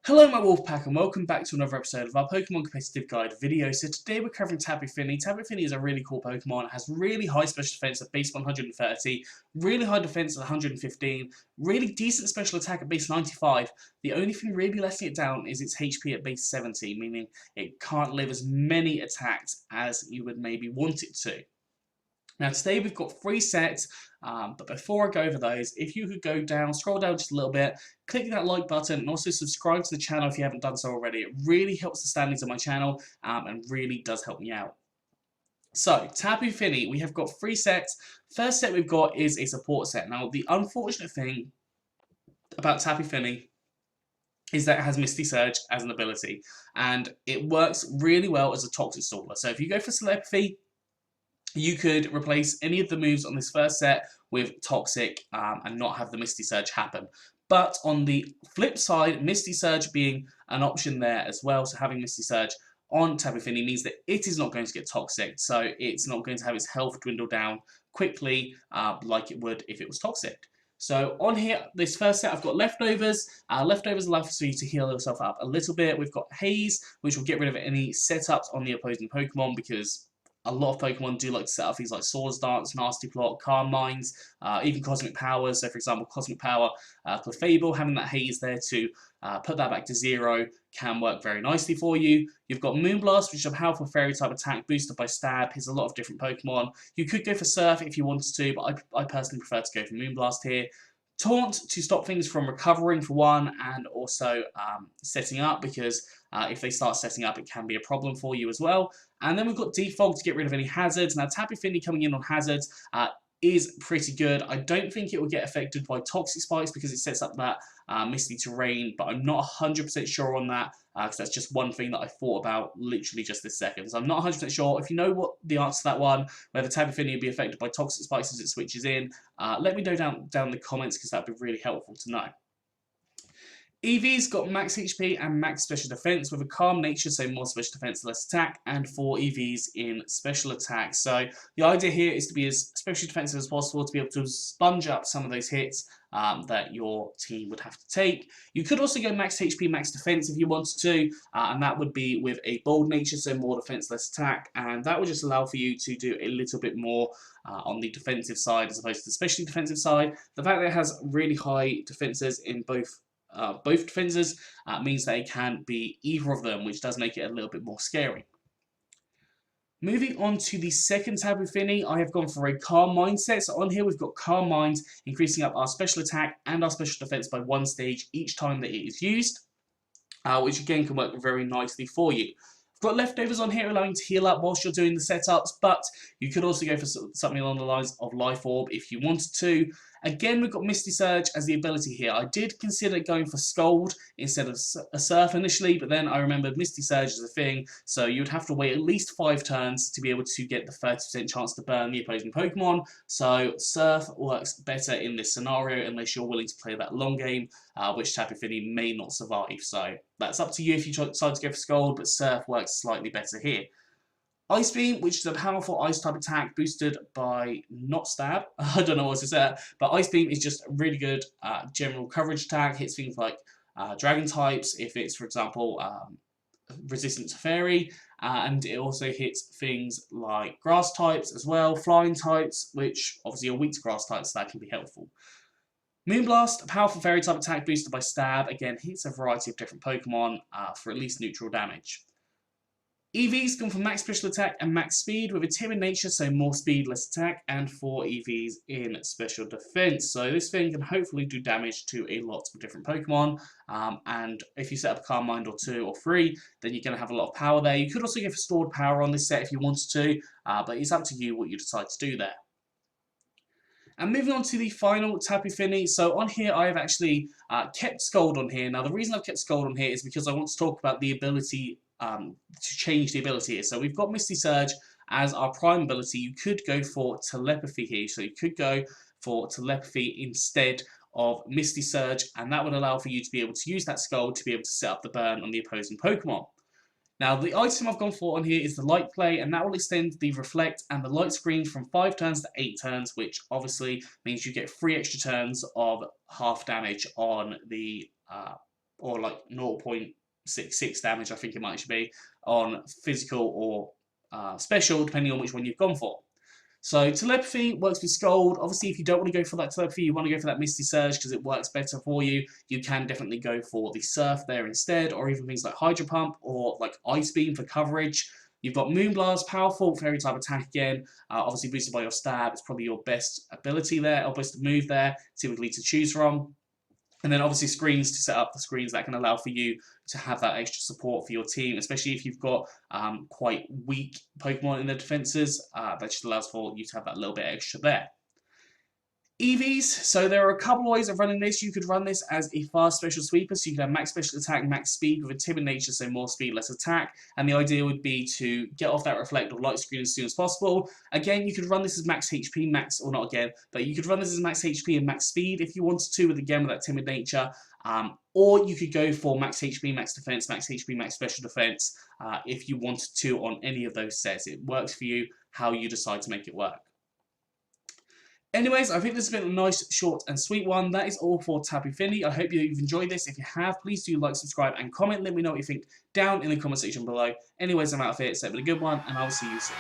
Hello my Wolfpack and welcome back to another episode of our Pokemon Competitive Guide video. So today we're covering Tapu Fini. Tapu Fini is a really cool Pokemon. It has really high special defense at base 130, really high defense at 115, really decent special attack at base 95. The only thing really letting it down is its HP at base 70, meaning it can't live as many attacks as you would maybe want it to. Now today we've got 3 sets, but before I go over those, if you could go down, scroll down just a little bit, click that like button and also subscribe to the channel if you haven't done so already. It really helps the standings of my channel and really does help me out. So, Tapu Fini, we have got 3 sets. First set we've got is a support set. Now the unfortunate thing about Tapu Fini is that it has Misty Surge as an ability, and it works really well as a Toxic Staller. So if you go for Telepathy, you could replace any of the moves on this first set with Toxic and not have the Misty Surge happen. But on the flip side, Misty Surge being an option there as well, so having Misty Surge on Tapu Fini means that it is not going to get Toxic, so it's not going to have its health dwindle down quickly like it would if it was Toxic. So on here, this first set, I've got Leftovers. Leftovers allow for you to heal yourself up a little bit. We've got Haze, which will get rid of any setups on the opposing Pokemon, because a lot of Pokemon do like to set up things like Swords Dance, Nasty Plot, Calm Minds, even Cosmic Powers. So for example, Cosmic Power, Clefable, having that Haze there to put that back to 0 can work very nicely for you. You've got Moonblast, which is a powerful fairy type attack boosted by Stab. Hits a lot of different Pokemon. You could go for Surf if you wanted to, but I personally prefer to go for Moonblast here. Taunt to stop things from recovering for one, and also setting up, because if they start setting up it can be a problem for you as well. And then we've got Defog to get rid of any hazards. Now Tapu Fini coming in on hazards is pretty good. I don't think it will get affected by Toxic Spikes because it sets up that Misty Terrain, but I'm not 100% sure on that because that's just one thing that I thought about literally just this second. So I'm not 100% sure. If you know what the answer to that one, whether Tapu Fini will be affected by Toxic Spikes as it switches in, let me know down in the comments because that would be really helpful to know. Eevee's got max HP and max special defense with a calm nature, so more special defense, less attack, and 4 EVs in special attack. So the idea here is to be as special defensive as possible to be able to sponge up some of those hits that your team would have to take. You could also go max HP, max defense if you wanted to, and that would be with a bold nature, so more defense, less attack, and that would just allow for you to do a little bit more on the defensive side as opposed to the specially defensive side. The fact that it has really high defenses in both defenses means that it can be either of them, which does make it a little bit more scary. Moving on to the second Tapu Fini, I have gone for a Calm Mindset. So on here we've got Calm Mind, increasing up our special attack and our special defense by 1 stage each time that it is used, which again can work very nicely for you. I've got Leftovers on here allowing you to heal up whilst you're doing the setups, but you could also go for something along the lines of Life Orb if you wanted to. Again, we've got Misty Surge as the ability here. I did consider going for Scold instead of a Surf initially, but then I remembered Misty Surge is a thing, so you would have to wait at least 5 turns to be able to get the 30% chance to burn the opposing Pokemon. So Surf works better in this scenario unless you're willing to play that long game, which Tapu Fini may not survive. So that's up to you if you decide to go for Scold, but Surf works slightly better here. Ice Beam, which is a powerful ice type attack boosted by not Stab. I don't know what to say, but Ice Beam is just a really good general coverage attack. Hits things like Dragon types, if it's, for example, resistant to Fairy, and it also hits things like Grass types as well, Flying types, which obviously are weak to Grass types, so that can be helpful. Moonblast, a powerful Fairy type attack boosted by Stab, again hits a variety of different Pokemon for at least neutral damage. EV's gone for max special attack and max speed with a timid nature, so more speed, less attack, and 4 EVs in special defense. So this thing can hopefully do damage to a lot of different Pokemon, and if you set up a Calm Mind or 2 or 3, then you're going to have a lot of power there. You could also go for stored power on this set if you wanted to, but it's up to you what you decide to do there. And moving on to the final Tapu Fini. So on here I have actually kept Scold on here. Now the reason I've kept Scold on here is because I want to talk about the ability to change the ability here. So we've got Misty Surge as our prime ability. You could go for Telepathy here. So you could go for Telepathy instead of Misty Surge, and that would allow for you to be able to use that Scold to be able to set up the burn on the opposing Pokemon. Now the item I've gone for on here is the Light Play, and that will extend the Reflect and the Light Screen from 5 turns to 8 turns, which obviously means you get 3 extra turns of half damage on the or like 0.66 damage, I think it might actually be, on physical or special, depending on which one you've gone for. So telepathy works with Scold. Obviously, if you don't want to go for that telepathy, you want to go for that Misty Surge because it works better for you, you can definitely go for the Surf there instead, or even things like Hydro Pump or like Ice Beam for coverage. You've got Moonblast, powerful fairy type attack again, obviously boosted by your stab. It's probably your best ability there, or best move there, typically to choose from. And then obviously screens to set up the screens that can allow for you to have that extra support for your team, especially if you've got quite weak Pokemon in their defenses. That just allows for you to have that little bit extra there. EVs, so there are a couple of ways of running this. You could run this as a fast special sweeper, so you can have max special attack, max speed with a timid nature, so more speed, less attack. And the idea would be to get off that reflect or light screen as soon as possible. Again, you could run this as max HP, or not again, but you could run this as max HP and max speed if you wanted to, with that timid nature. Or you could go for max HP, max defense, max HP, max special defense if you wanted to on any of those sets. It works for you how you decide to make it work. Anyways, I think this has been a nice, short and sweet one. That is all for Tapu Fini. I hope you've enjoyed this. If you have, please do like, subscribe and comment. Let me know what you think down in the comment section below. Anyways, I'm out of here. So have a good one and I'll see you soon.